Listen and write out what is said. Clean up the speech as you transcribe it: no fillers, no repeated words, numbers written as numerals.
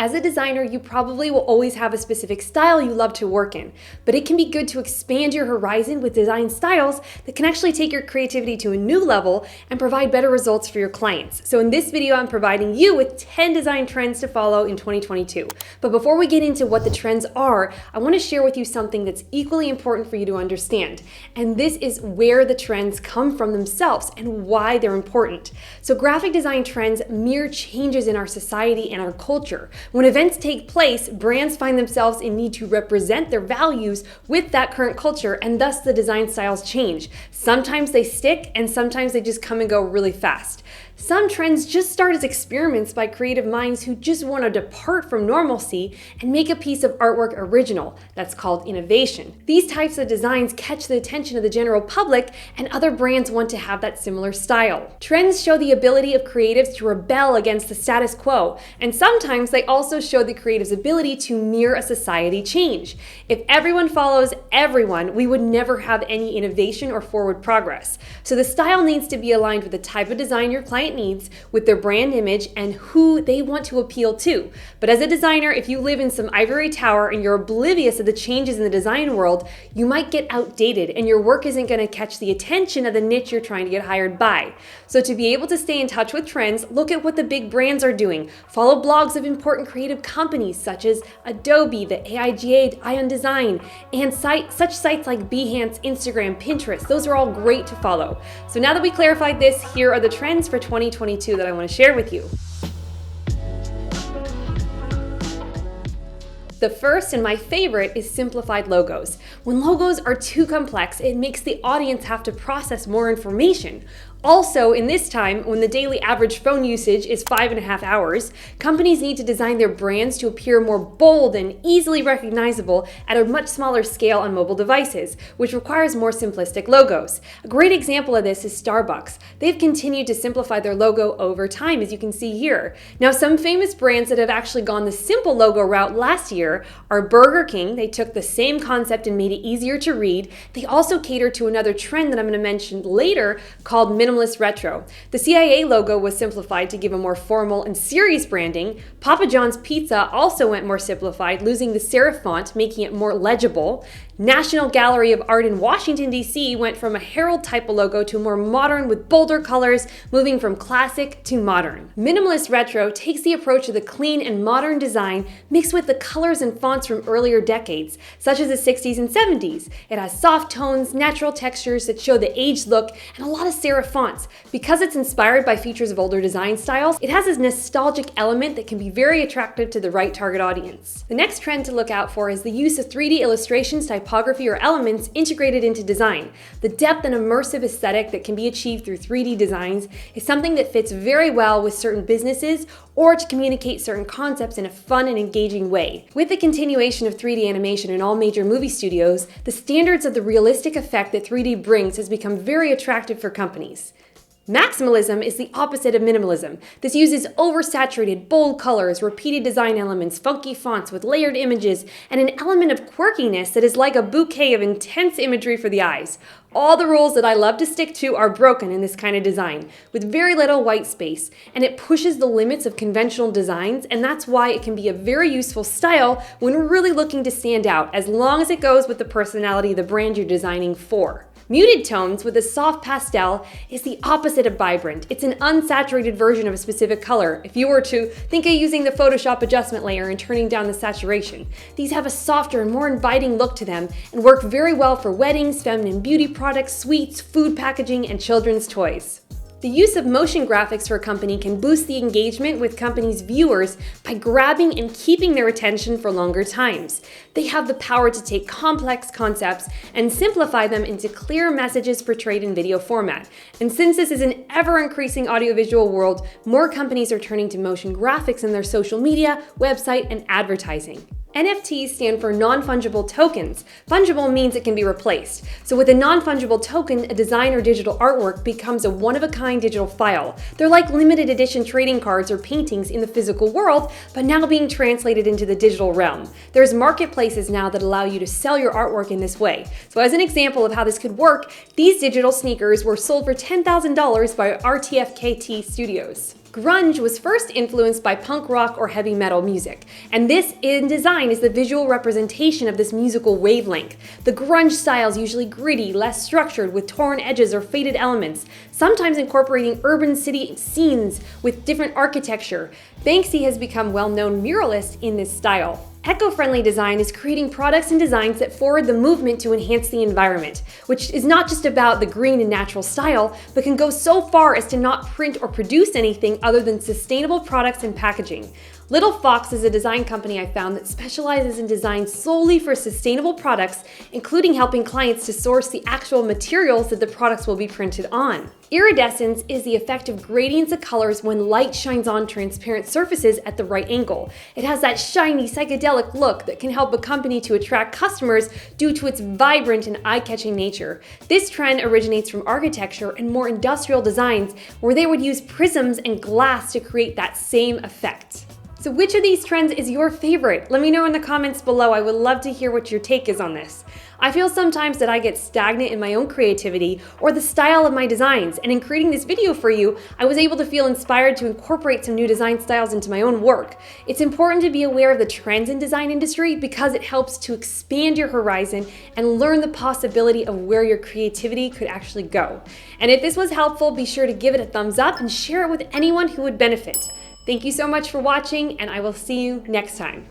As a designer, you probably will always have a specific style you love to work in, but it can be good to expand your horizon with design styles that can actually take your creativity to a new level and provide better results for your clients. So in this video, I'm providing you with 10 design trends to follow in 2022. But before we get into what the trends are, I want to share with you something that's equally important for you to understand. And this is where the trends come from themselves and why they're important. So graphic design trends mirror changes in our society and our culture. When events take place, brands find themselves in need to represent their values with that current culture, and thus the design styles change. Sometimes they stick, and sometimes they just come and go really fast. Some trends just start as experiments by creative minds who just want to depart from normalcy and make a piece of artwork original. That's called innovation. These types of designs catch the attention of the general public, and other brands want to have that similar style. Trends show the ability of creatives to rebel against the status quo, and sometimes they also show the creative's ability to mirror a society change. If everyone follows everyone, we would never have any innovation or forward progress. So the style needs to be aligned with the type of design your client needs, with their brand image and who they want to appeal to. But as a designer, if you live in some ivory tower and you're oblivious of the changes in the design world, you might get outdated and your work isn't going to catch the attention of the niche you're trying to get hired by. So to be able to stay in touch with trends, look at what the big brands are doing. Follow blogs of important creative companies such as Adobe, the AIGA, Ion Design, and such sites like Behance, Instagram, Pinterest. Those are all great to follow. So now that we clarified this, here are the trends for 2022 that I want to share with you. The first and my favorite is simplified logos. When logos are too complex, it makes the audience have to process more information. Also, in this time, when the daily average phone usage is 5.5 hours, companies need to design their brands to appear more bold and easily recognizable at a much smaller scale on mobile devices, which requires more simplistic logos. A great example of this is Starbucks. They've continued to simplify their logo over time, as you can see here. Now, some famous brands that have actually gone the simple logo route last year are Burger King. They took the same concept and made it easier to read. They also cater to another trend that I'm going to mention later called Minimalist Retro. The CIA logo was simplified to give a more formal and serious branding. Papa John's Pizza also went more simplified, losing the serif font, making it more legible. National Gallery of Art in Washington, D.C. went from a herald type of logo to more modern with bolder colors, moving from classic to modern. Minimalist Retro takes the approach of the clean and modern design mixed with the colors and fonts from earlier decades, such as the 60s and 70s. It has soft tones, natural textures that show the aged look, and a lot of serif fonts. Because it's inspired by features of older design styles, it has this nostalgic element that can be very attractive to the right target audience. The next trend to look out for is the use of 3D illustrations, typography, or elements integrated into design. The depth and immersive aesthetic that can be achieved through 3D designs is something that fits very well with certain businesses or to communicate certain concepts in a fun and engaging way. With the continuation of 3D animation in all major movie studios, the standards of the realistic effect that 3D brings has become very attractive for companies. Maximalism is the opposite of minimalism. This uses oversaturated, bold colors, repeated design elements, funky fonts with layered images, and an element of quirkiness that is like a bouquet of intense imagery for the eyes. All the rules that I love to stick to are broken in this kind of design, with very little white space, and it pushes the limits of conventional designs, and that's why it can be a very useful style when we're really looking to stand out, as long as it goes with the personality of the brand you're designing for. Muted tones with a soft pastel is the opposite of vibrant. It's an unsaturated version of a specific color. If you were to think of using the Photoshop adjustment layer and turning down the saturation, these have a softer and more inviting look to them and work very well for weddings, feminine beauty products, sweets, food packaging, and children's toys. The use of motion graphics for a company can boost the engagement with companies' viewers by grabbing and keeping their attention for longer times. They have the power to take complex concepts and simplify them into clear messages portrayed in video format. And since this is an ever-increasing audiovisual world, more companies are turning to motion graphics in their social media, website, and advertising. NFTs stand for non-fungible tokens. Fungible means it can be replaced. So with a non-fungible token, a design or digital artwork becomes a one-of-a-kind digital file. They're like limited edition trading cards or paintings in the physical world, but now being translated into the digital realm. There's marketplaces now that allow you to sell your artwork in this way. So as an example of how this could work, these digital sneakers were sold for $10,000 by RTFKT Studios. Grunge was first influenced by punk rock or heavy metal music, and this in design is the visual representation of this musical wavelength. The grunge style is usually gritty, less structured, with torn edges or faded elements, sometimes incorporating urban city scenes with different architecture. Banksy has become well-known muralist in this style. Eco-friendly design is creating products and designs that forward the movement to enhance the environment, which is not just about the green and natural style, but can go so far as to not print or produce anything other than sustainable products and packaging. Little Fox is a design company I found that specializes in design solely for sustainable products, including helping clients to source the actual materials that the products will be printed on. Iridescence is the effect of gradients of colors when light shines on transparent surfaces at the right angle. It has that shiny, psychedelic look that can help a company to attract customers due to its vibrant and eye-catching nature. This trend originates from architecture and more industrial designs where they would use prisms and glass to create that same effect. So which of these trends is your favorite? Let me know in the comments below. I would love to hear what your take is on this. I feel sometimes that I get stagnant in my own creativity or the style of my designs, and in creating this video for you, I was able to feel inspired to incorporate some new design styles into my own work. It's important to be aware of the trends in design industry because it helps to expand your horizon and learn the possibility of where your creativity could actually go. And if this was helpful, be sure to give it a thumbs up and share it with anyone who would benefit. Thank you so much for watching, and I will see you next time.